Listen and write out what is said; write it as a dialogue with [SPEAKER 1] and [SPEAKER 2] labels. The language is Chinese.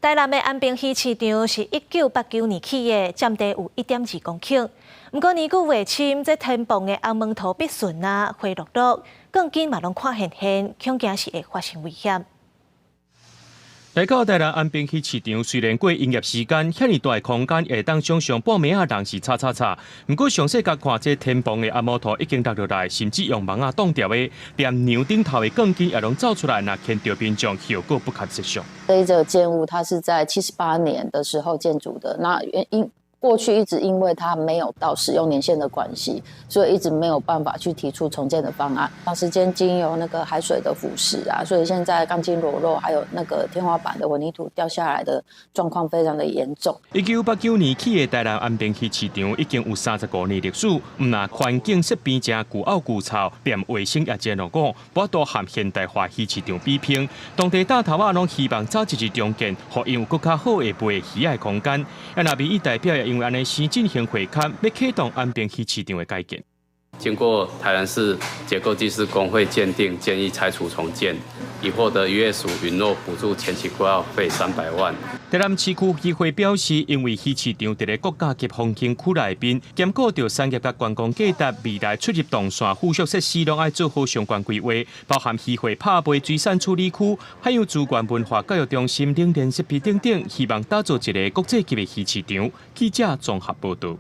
[SPEAKER 1] 台南的安平鱼市场是1989年起的，占地有1.2公顷。不过年久月深，这天棚的红门土必顺啊，花落落，更紧嘛拢看现，恐惊是会发生危险。
[SPEAKER 2] 来到台南安平鱼市场，虽然过营业时间，遐尼大的空间会当想象半暝啊人是吵。不过详细甲看这天棚的红毛土已经落落来，甚至用网啊挡掉的，连牛顶头的钢筋也拢走出来，那牵着民众效果不堪设想。
[SPEAKER 3] 这个建物它是在78年的时候建筑的，那过去一直因为它没有到使用年限的关系，所以一直没有办法去提出重建的方案。长时间经由那个海水的腐蚀啊，所以现在钢筋裸露，还有那个天花板的混凝土掉下来的状况非常的严重。
[SPEAKER 2] 1989年起的台南安平鱼市场已经有35年历史，唔那环境设备正旧凹旧臭，连卫生也真乱讲，不都和现代化鱼市场比拼。当地大头仔拢希望早一日重建，互因有更较好的卖鱼的空间。也那边伊代表也因为安尼先进行会勘，要启动安平鱼市场的改建。
[SPEAKER 4] 经过台南市结构技师工会鉴定，建议拆除重建，已获得渔业署允诺补助前期规划费300万。
[SPEAKER 2] 台南市区议会表示，因为鱼市场伫咧国家级风景区内面，兼顾着产业甲观光价值，未来出入动线、附属设施拢爱做好相关规划，包含渔会拍卖水产处理区、海洋资源文化教育中心、冷链设备等等，希望打造一个国际级的鱼市场。记者综合报道。